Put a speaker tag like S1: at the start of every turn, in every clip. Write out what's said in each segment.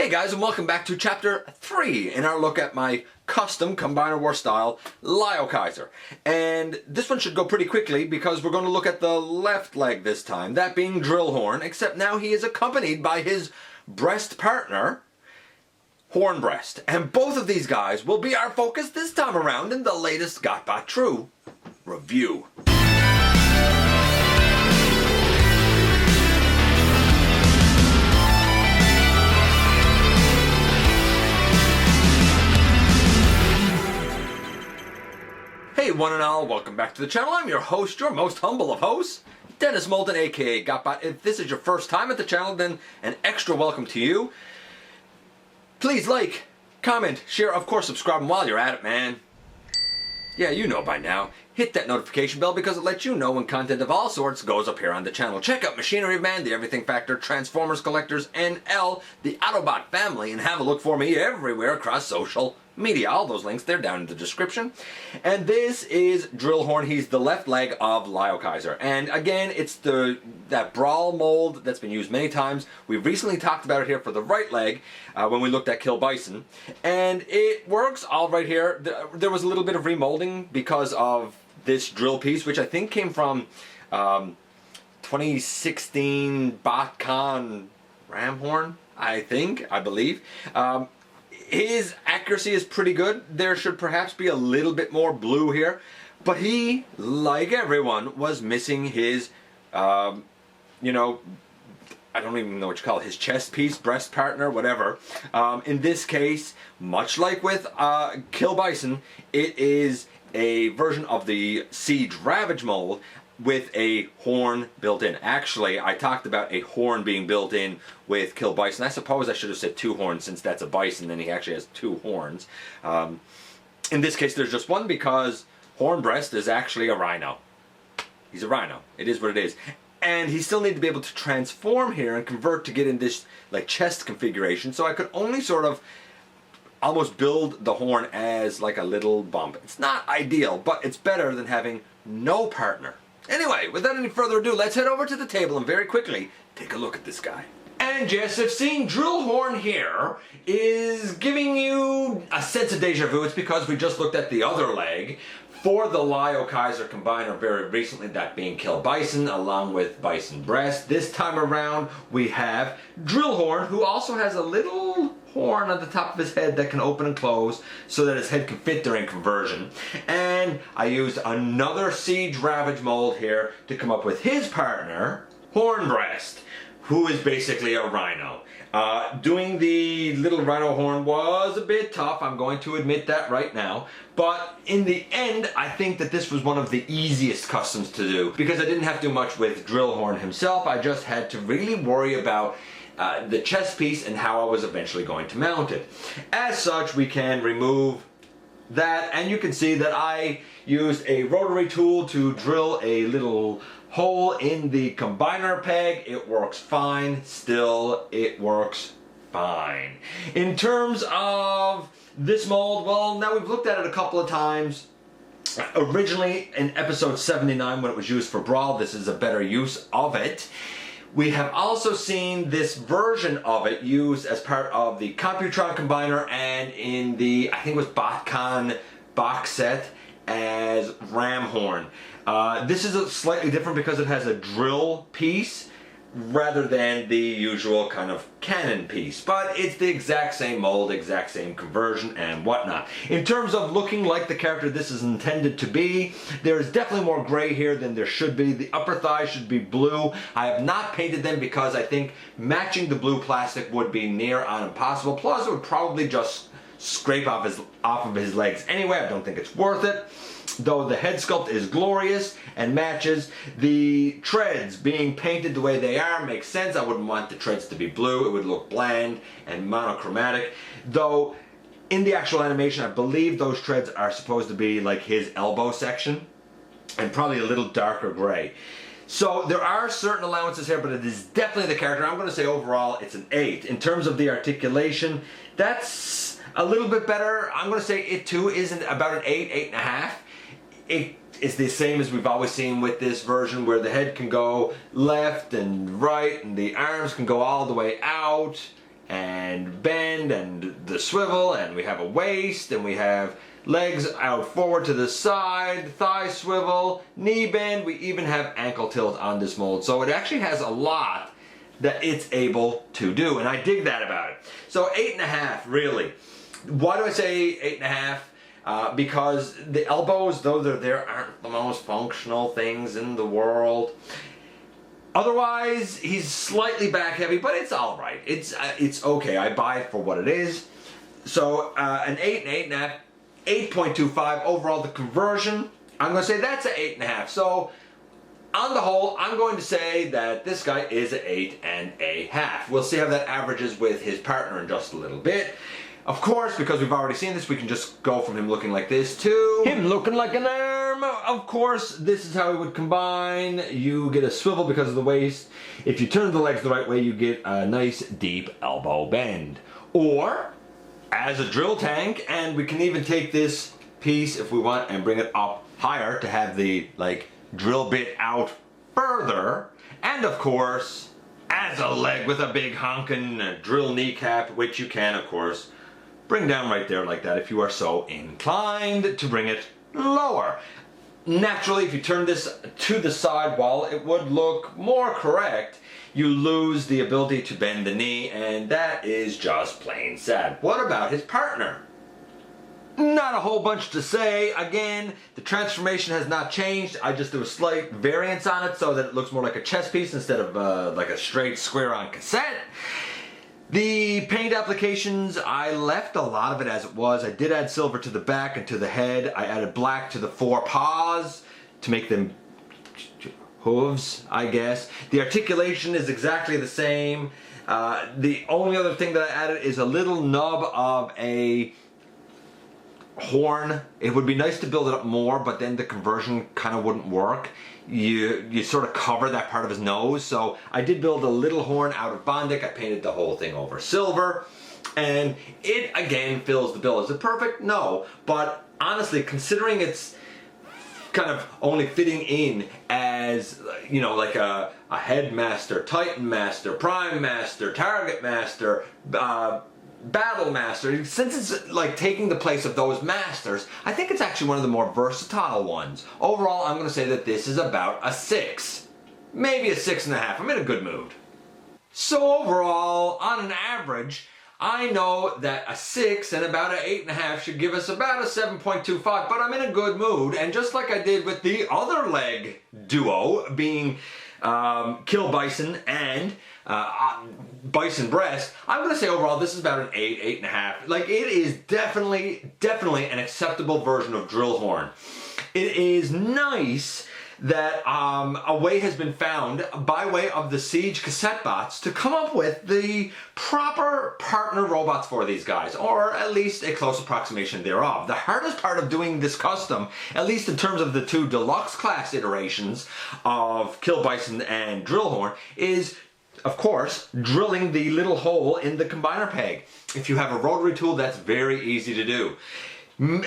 S1: Hey guys, and welcome back to chapter 3 in our look at my custom Combiner War style Liokaiser. And this one should go pretty quickly because we're going to look at the left leg this time, that being Drillhorn, except now he is accompanied by his breast partner, Hornbreast. And both of these guys will be our focus this time around in the latest GotBot True review. Hey one and all, welcome back to the channel. I'm your host, your most humble of hosts, Dennis Moulton, aka GotBot. If this is your first time at the channel, then an extra welcome to you. Please like, comment, share, of course subscribe, and while you're at it, man, yeah, you know by now, hit that notification bell because it lets you know when content of all sorts goes up here on the channel. Check out Machinery of Man, The Everything Factor, Transformers Collectors, NL, the Autobot family, and have a look for me everywhere across social media. All those links, they're down in the description. And this is Drillhorn. He's the left leg of Liokaiser. And again, it's that brawl mold that's been used many times. We recently talked about it here for the right leg when we looked at Killbison. And it works all right here. There was a little bit of remolding because of this drill piece, which I think came from 2016 BotCon Ramhorn, I believe. His accuracy is pretty good. There should perhaps be a little bit more blue here. But he, like everyone, was missing his, I don't even know what you call it, his chest piece, breast partner, whatever. In this case, much like with Killbison, it is a version of the Siege Ravage mold with a horn built in. Actually, I talked about a horn being built in with Killbison. I suppose I should have said two horns since that's a bison, then he actually has two horns. In this case, there's just one because Hornbreast is actually a rhino. He's a rhino. It is what it is. And he still needed to be able to transform here and convert to get in this like chest configuration, so I could only sort of almost build the horn as like a little bump. It's not ideal, but it's better than having no partner. Anyway, without any further ado, let's head over to the table and very quickly take a look at this guy. And yes, if seeing Drillhorn here is giving you a sense of deja vu, it's because we just looked at the other leg for the Liokaiser Combiner very recently, that being Killbison along with Bison Breast. This time around we have Drillhorn, who also has a little horn on the top of his head that can open and close so that his head can fit during conversion. And I used another Siege Ravage mold here to come up with his partner, Hornbreast, who is basically a rhino. Doing the little rhino horn was a bit tough, I'm going to admit that right now, but in the end I think that this was one of the easiest customs to do because I didn't have to do much with Drillhorn himself. I just had to really worry about the chest piece and how I was eventually going to mount it. As such, we can remove that, and you can see that I used a rotary tool to drill a little hole in the combiner peg. It works fine. Still, it works fine. In terms of this mold, well, now we've looked at it a couple of times. Originally in episode 79 when it was used for Brawl, this is a better use of it. We have also seen this version of it used as part of the Computron Combiner and in the, I think it was BotCon box set as Ramhorn. This is slightly different because it has a drill piece rather than the usual kind of cannon piece, but it's the exact same mold, exact same conversion and whatnot. In terms of looking like the character this is intended to be, there is definitely more gray here than there should be. The upper thigh should be blue. I have not painted them because I think matching the blue plastic would be near on impossible, plus it would probably just scrape off of his legs anyway. I don't think it's worth it. Though the head sculpt is glorious and matches. The treads being painted the way they are makes sense. I wouldn't want the treads to be blue. It would look bland and monochromatic. Though in the actual animation I believe those treads are supposed to be like his elbow section and probably a little darker gray. So there are certain allowances here, but it is definitely the character. I'm going to say overall it's an 8. In terms of the articulation, that's a little bit better. I'm going to say it too isn't about an 8, 8.5. It is the same as we've always seen with this version, where the head can go left and right and the arms can go all the way out and bend and the swivel, and we have a waist, and we have legs out forward to the side, thigh swivel, knee bend. We even have ankle tilt on this mold. So it actually has a lot that it's able to do, and I dig that about it. So 8.5, really. Why do I say 8.5? Because the elbows, though they're there, aren't the most functional things in the world. Otherwise, he's slightly back heavy, but it's all right. It's okay. I buy it for what it is. So an 8 and 8.5, 8.25 overall. The conversion, I'm going to say that's an 8.5. So on the whole, I'm going to say that this guy is an 8.5. We'll see how that averages with his partner in just a little bit. Of course, because we've already seen this, we can just go from him looking like this to him looking like an arm. Of course, this is how we would combine. You get a swivel because of the waist. If you turn the legs the right way, you get a nice deep elbow bend. Or, as a drill tank, and we can even take this piece if we want and bring it up higher to have the drill bit out further. And of course, as a leg with a big honkin' drill kneecap, which you can, of course, bring down right there like that if you are so inclined to bring it lower. Naturally, if you turn this to the side, while it would look more correct, you lose the ability to bend the knee, and that is just plain sad. What about his partner? Not a whole bunch to say. Again, the transformation has not changed. I just do a slight variance on it so that it looks more like a chess piece instead of like a straight square on cassette. The paint applications, I left a lot of it as it was. I did add silver to the back and to the head. I added black to the 4 paws to make them hooves, I guess. The articulation is exactly the same. The only other thing that I added is a little nub of a horn. It would be nice to build it up more, but then the conversion kind of wouldn't work. You sort of cover that part of his nose. So I did build a little horn out of Bondic. I painted the whole thing over silver, and it again fills the bill. Is it perfect? No, but honestly, considering it's kind of only fitting in as, you know, like a headmaster, Titan master, prime master, target master, battle master, since it's like taking the place of those masters, I think it's actually one of the more versatile ones. Overall, I'm going to say that this is about a 6, maybe a 6.5. I'm in a good mood. So overall, on an average, I know that a 6 and about an 8.5 should give us about a 7.25, but I'm in a good mood, and just like I did with the other leg duo, being Killbison and Bison Breast, I'm going to say overall this is about an 8, 8.5. Like, it is definitely an acceptable version of Drillhorn. It is nice that a way has been found by way of the Siege cassette bots to come up with the proper partner robots for these guys, or at least a close approximation thereof. The hardest part of doing this custom, at least in terms of the 2 deluxe class iterations of Killbison and Drillhorn, is of course drilling the little hole in the combiner peg. If you have a rotary tool, that's very easy to do.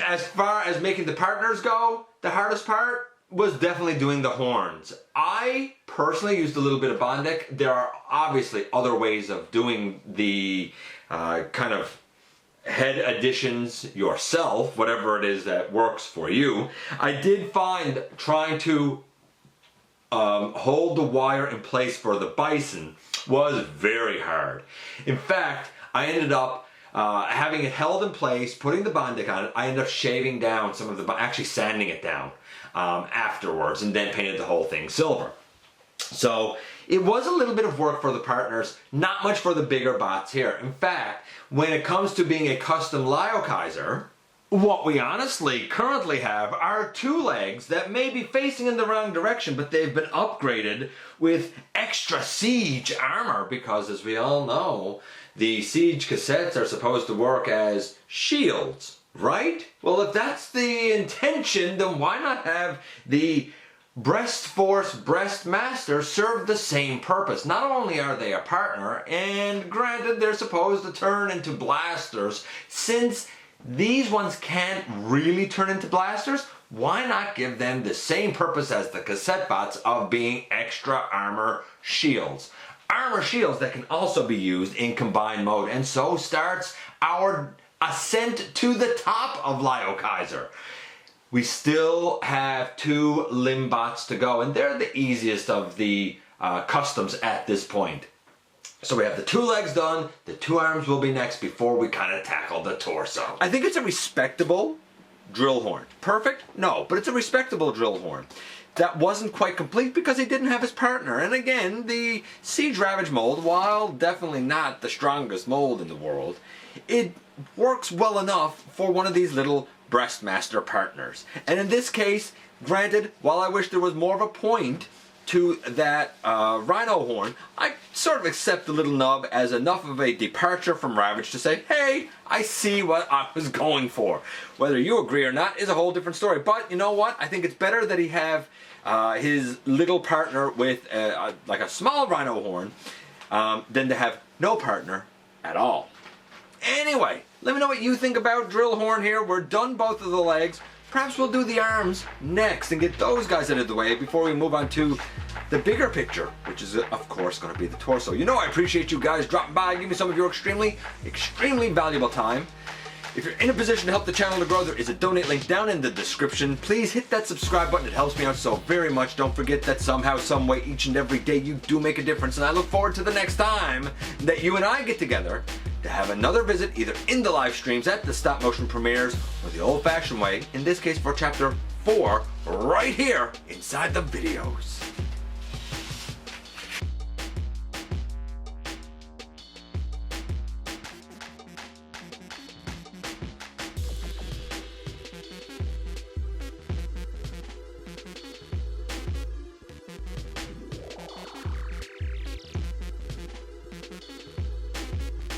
S1: As far as making the partners go, the hardest part was definitely doing the horns. I personally used a little bit of Bondic. There are obviously other ways of doing the kind of head additions yourself, whatever it is that works for you. I did find trying to hold the wire in place for the Bison was very hard. In fact, I ended up having it held in place, putting the Bondic on it. I ended up shaving down some of the, actually sanding it down afterwards, and then painted the whole thing silver. So it was a little bit of work for the partners, not much for the bigger bots here. In fact, when it comes to being a custom Liokaiser, what we honestly currently have are 2 legs that may be facing in the wrong direction, but they've been upgraded with extra Siege armor, because as we all know, the Siege cassettes are supposed to work as shields, right? Well, if that's the intention, then why not have the Breast Force Breast Master serve the same purpose? Not only are they a partner, and granted they're supposed to turn into blasters, since these ones can't really turn into blasters, why not give them the same purpose as the cassette bots of being extra armor shields? armor shields that can also be used in combined mode. And so starts our ascent to the top of Liokaiser. We still have 2 limbots to go, and they're the easiest of the customs at this point. So we have the 2 legs done, the 2 arms will be next before we kind of tackle the torso. I think it's a respectable drill horn. Perfect? No, but it's a respectable drill horn. That wasn't quite complete because he didn't have his partner. And again, the Siege Ravage mold, while definitely not the strongest mold in the world, it works well enough for one of these little Breastmaster partners. And in this case, granted, while I wish there was more of a point to that rhino horn, I sort of accept the little nub as enough of a departure from Ravage to say, hey, I see what I was going for. Whether you agree or not is a whole different story. But you know what? I think it's better that he have his little partner with like a small rhino horn than to have no partner at all. Anyway, let me know what you think about Drillhorn here. We're done both of the legs. Perhaps we'll do the arms next and get those guys out of the way before we move on to the bigger picture, which is, of course, going to be the torso. You know I appreciate you guys dropping by, give me some of your extremely valuable time. If you're in a position to help the channel to grow, there is a donate link down in the description. Please hit that subscribe button. It helps me out so very much. Don't forget that somehow, some way, each and every day, you do make a difference. And I look forward to the next time that you and I get together to have another visit, either in the live streams, at the stop motion premieres, or the old-fashioned way, in this case for chapter 4, right here inside the videos.